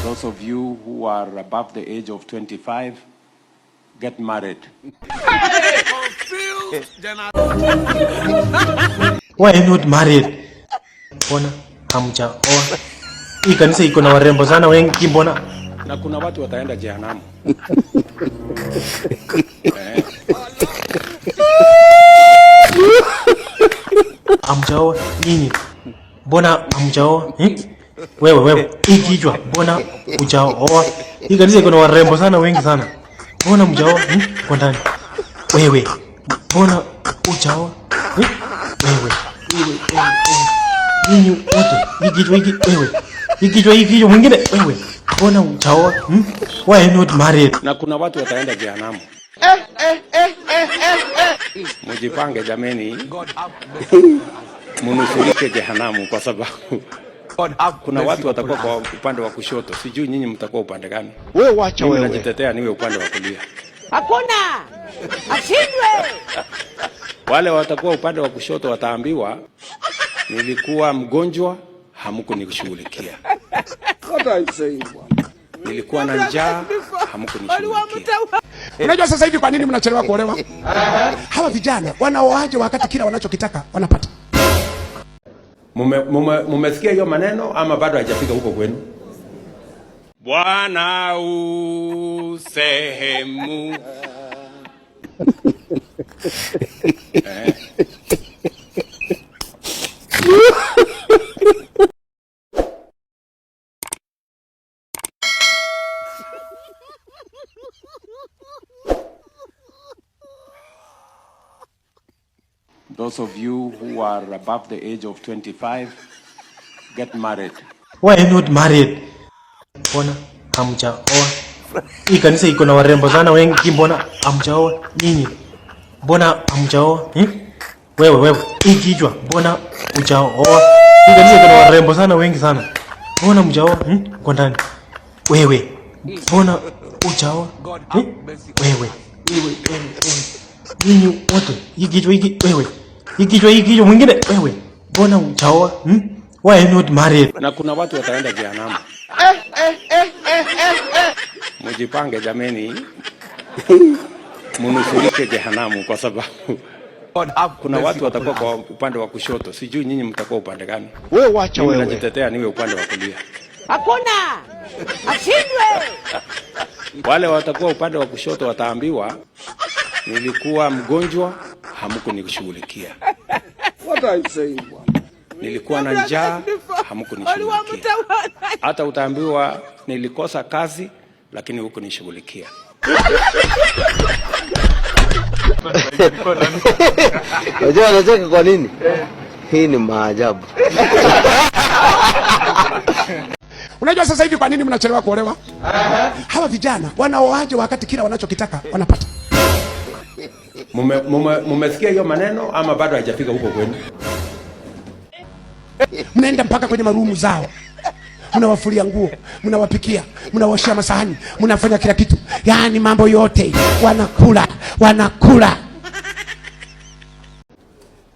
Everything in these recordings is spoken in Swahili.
Those of you who are above the age of 25, get married. Why not married? Mbona hamjaoa? Hii kanisa iko na warembo sana wengi mbona? Na kuna watu wataenda jehanamu. Hamjaoa nini? Mbona hamjaoa? Wewe, hii kichwa mbona hujaoa? Hii kanisa iko na warembo sana wengi sana. Mbona hamjaoa? Kwa ndani. Wewe, mbona hujaoa? Wewe. Nini wote? Hii kichwa mwingine wewe. Mbona hujaoa? Why not married? Na kuna watu wataenda jehanamu. Mujipange jameni. Munusurike jehanamu kwa sababu kuna watu watakuwa kwa upande wa kushoto. Sijui nyinyi mtakuwa upande gani? Wewe wacha wewe. Najitetea niwe upande wa kulia. Hakuna! Ashindwe! Wale watakuwa upande wa kushoto wataambiwa nilikuwa mgonjwa, hamkunishughulikia. What are you saying? Nilikuwa na njaa, hamkunishughulikia. Unajua sasa hivi kwa nini mnachelewa kuolewa? Hawa vijana wanaoaje wakati kila wanachokitaka wanapata? Mumesikia hiyo maneno ama bado haijafika huko kwenu? Bwana usehemu. Those of you who are above the age of 25, get married. Why not married? Mbona hamjaoa? Hii kanisa iko na warembo sana wengi mbona hamjaoa? Nini? Mbona hamjaoa? Wewe, hii kichwa mbona hujaoa? Hii kanisa iko na warembo sana wengi sana. Mbona hamjaoa? Kwa ndani. Wewe, mbona hujaoa? Wewe. Nini wote? Hii kichwa mwingine wewe. Mbona hujaoa? Why not married? Na kuna watu wataenda jehanamu. Mujipange jameni. Munusurike jehanamu kwa sababu kuna watu watakuwa kwa upande wa kushoto. Sijui nyinyi mtakuwa upande gani? Wewe wacha wewe. Najitetea niwe upande wa kulia. Hakuna! Ashindwe! Wale watakuwa upande wa kushoto wataambiwa nilikuwa mgonjwa, hamkunishughulikia. What are you saying? Nilikuwa na njaa, hamkunishughulikia. Hata utaambiwa nilikosa kazi, lakini hukunishughulikia. Unajua anacheka kwa nini? Hii ni maajabu. Unajua sasa hivi kwa nini mnachelewa kuolewa? Hawa vijana wanaoaje wakati kila wanachokitaka wanapata? Mumesikia hiyo maneno ama bado haijafika huko kwenu? Mnaenda mpaka kwenye marumu zao. Mnawafulia nguo, mnawapikia, mnawoshia masahani, mnafanya kila kitu. Yaani mambo yote wanakula.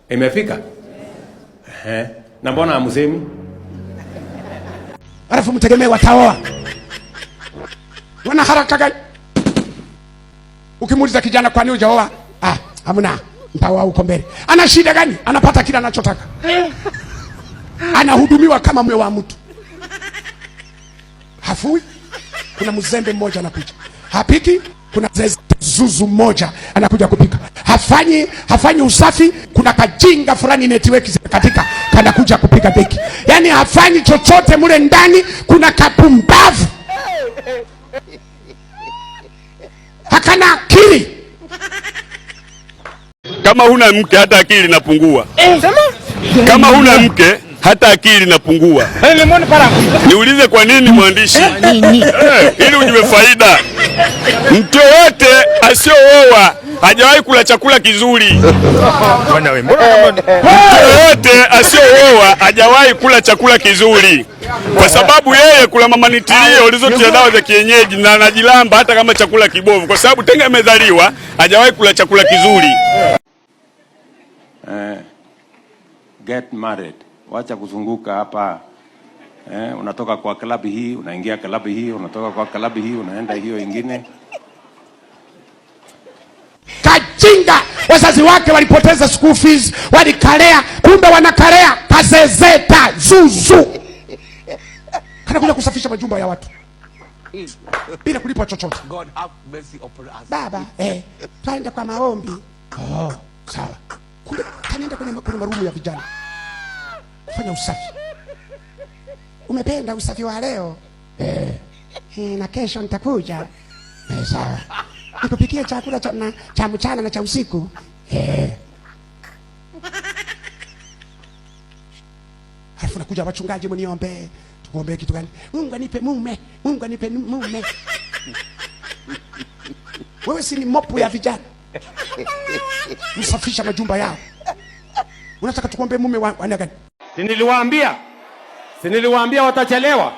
Imefika? Na mbona hamsemi? Alafu mtegemee wataoa. Wana haraka gani? Ukimuuliza kijana kwa nini hujaoa? Hamna. Mtaoa huko mbele. Ana shida gani? Anapata kila anachotaka. Anahudumiwa kama mume wa mtu. Hafui. Kuna mzembe mmoja anakuja. Hapiki. Kuna zuzu mmoja anakuja kupika. Hafanyi usafi. Kuna kajinga fulani network katika kanakuja kupika deki. Yaani hafanyi chochote mule ndani. Kuna kapumbavu. Hakana akili. Kama huna mke hata akili inapungua. Kama huna mke hata akili inapungua. Niulize kwa nini mwandishi? Ili ujue faida. Mtu yote asiooa hajawahi kula chakula kizuri. Mtu yote asiooa hajawahi kula chakula kizuri. Kwa sababu yeye kula mama nitilie ulizotia dawa za kienyeji na anajilamba hata kama chakula kibovu. Kwa sababu tenga amezaliwa hajawahi kula chakula kizuri. Get married. Wacha kuzunguka hapa Unatoka kwa klabu hii unaingia klabu hii, unatoka kwa klabu hii unaenda hiyo ingine. Kajinga, wazazi wake walipoteza school fees, walikalea, kumbe wanakalea kazezeta zuzu. Kanakuja kusafisha majumba ya watu bila kulipa chochote. God have mercy upon us. Baba, twende kwa maombi. Oh, sawa. Kumbe kanaenda kwenye marumu ya vijana kufanya usafi. Umependa usafi wa leo? Na kesho nitakuja. Sawa. Nikupikie chakula cha mchana na cha usiku. Halafu nakuja wachungaji, mniombe. Tuombe kitu gani? Mungu anipe mume. Mungu anipe mume. Wewe si ni mopu ya vijana? Msafisha majumba yao. Unataka tukuombe mume wa gani? Si niliwaambia watachelewa.